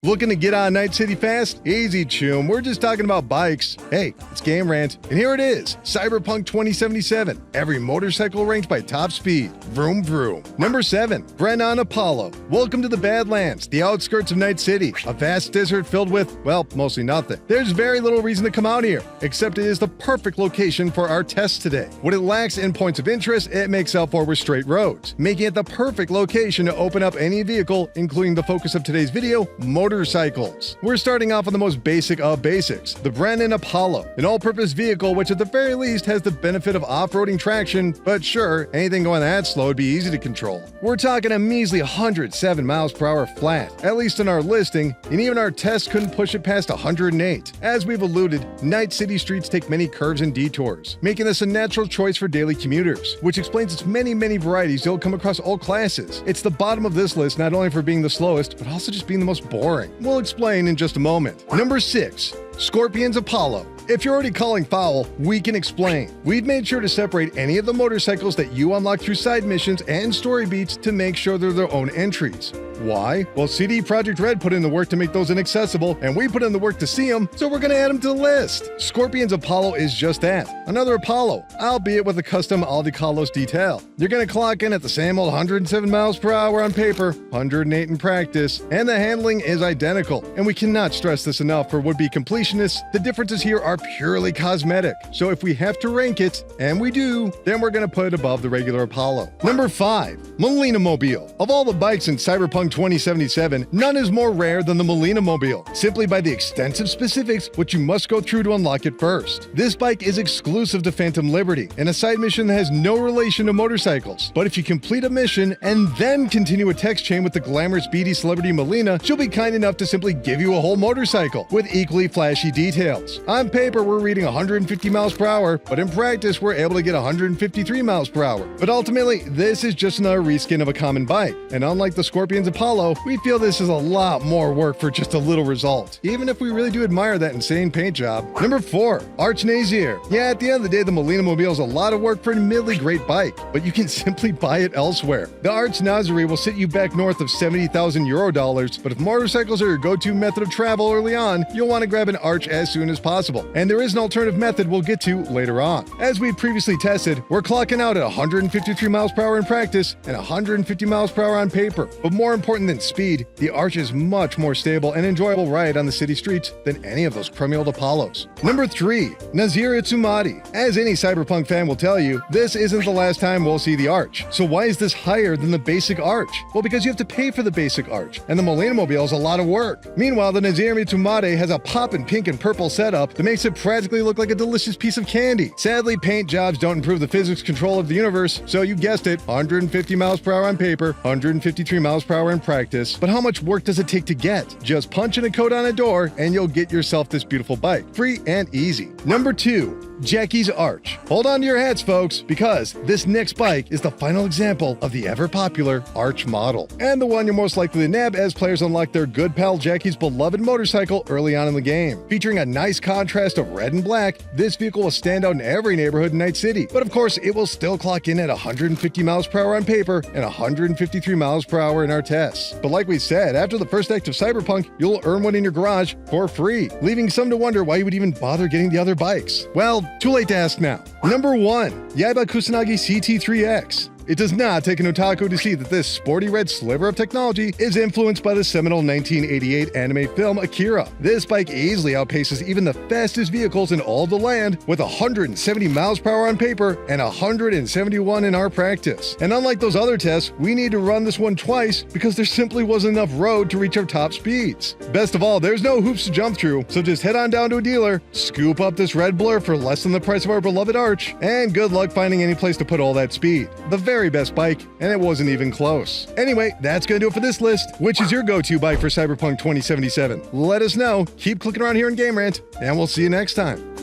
Looking to get on Night City fast? Easy, chum. We're just talking about bikes. Hey, it's Game Rant, and here it is. Cyberpunk 2077. Every motorcycle ranked by top speed. Vroom vroom. Number 7. Brennan Apollo. Welcome to the Badlands, the outskirts of Night City. A vast desert filled with, well, mostly nothing. There's very little reason to come out here, except it is the perfect location for our test today. What it lacks in points of interest, it makes up for with straight roads, making it the perfect location to open up any vehicle, including the focus of today's video, motorcycles. We're starting off on the most basic of basics, the Brennan Apollo, an all-purpose vehicle which at the very least has the benefit of off-roading traction, but sure, anything going that slow would be easy to control. We're talking a measly 107 miles per hour flat, at least in our listing, and even our test couldn't push it past 108. As we've alluded, Night City streets take many curves and detours, making this a natural choice for daily commuters, which explains its many varieties you'll come across all classes. It's the bottom of this list not only for being the slowest, but also just being the most boring. We'll explain in just a moment. Number 6. Scorpion's Apollo. If you're already calling foul, we can explain. We've made sure to separate any of the motorcycles that you unlock through side missions and story beats to make sure they're their own entries. Why? Well, CD Projekt Red put in the work to make those inaccessible, and we put in the work to see them, so we're gonna add them to the list. Scorpion's Apollo is just that, another Apollo, albeit with a custom Aldi Carlos detail. You're gonna clock in at the same old 107 miles per hour on paper, 108 in practice, and the handling is identical. And we cannot stress this enough for would-be completionists, the differences here are purely cosmetic. So if we have to rank it, and we do, then we're gonna put it above the regular Apollo. Number 5. Molina Mobile. Of all the bikes in Cyberpunk 2077, none is more rare than the Molina Mobile, simply by the extensive specifics which you must go through to unlock it first. This bike is exclusive to Phantom Liberty, and a side mission that has no relation to motorcycles. But if you complete a mission and then continue a text chain with the glamorous BD celebrity Molina, she'll be kind enough to simply give you a whole motorcycle with equally flashy details. On paper, we're reading 150 miles per hour, but in practice, we're able to get 153 miles per hour. But ultimately, this is just another reskin of a common bike, and unlike the Scorpion's Apollo, we feel this is a lot more work for just a little result, even if we really do admire that insane paint job. Number 4. Arch Nazier. Yeah, at the end of the day, the Molina Mobile is a lot of work for an admittedly great bike, but you can simply buy it elsewhere. The Arch Nazier will sit you back north of 70,000 euro dollars, but if motorcycles are your go-to method of travel early on, you'll want to grab an Arch as soon as possible, and there is an alternative method we'll get to later on. As we previously tested, we're clocking out at 153 miles per hour in practice and 150 miles per hour on paper, but more important than speed, the Arch is much more stable and enjoyable ride on the city streets than any of those crummy old Apollos. Number 3. Nzertomat. As any Cyberpunk fan will tell you, this isn't the last time we'll see the Arch. So why is this higher than the basic Arch? Well, because you have to pay for the basic Arch, and the Molina Mobile is a lot of work. Meanwhile, the Nzertomat has a poppin' pink and purple setup that makes it practically look like a delicious piece of candy. Sadly, paint jobs don't improve the physics control of the universe, so you guessed it, 150 miles per hour on paper, 153 miles per hour in practice. But how much work does it take to get? Just punch in a code on a door and you'll get yourself this beautiful bike. Free and easy. Number 2. Jackie's Arch. Hold on to your hats, folks, because this next bike is the final example of the ever-popular Arch model, and the one you're most likely to nab as players unlock their good pal Jackie's beloved motorcycle early on in the game. Featuring a nice contrast of red and black, this vehicle will stand out in every neighborhood in Night City, but of course, it will still clock in at 150 miles per hour on paper and 153 miles per hour in our tests. But like we said, after the first act of Cyberpunk, you'll earn one in your garage for free, leaving some to wonder why you would even bother getting the other bikes. Well, too late to ask now. Number 1. Yaba Kusagi CT3X. It does not take an otaku to see that this sporty red sliver of technology is influenced by the seminal 1988 anime film Akira. This bike easily outpaces even the fastest vehicles in all of the land with 170 miles per hour on paper and 171 in our practice. And unlike those other tests, we need to run this one twice because there simply wasn't enough road to reach our top speeds. Best of all, there's no hoops to jump through, so just head on down to a dealer, scoop up this red blur for less than the price of our beloved Arch, and good luck finding any place to put all that speed. The very best bike, and it wasn't even close. Anyway, that's gonna do it for this list. Which is your go-to bike for Cyberpunk 2077? Let us know. Keep clicking around here in Game Rant, and we'll see you next time.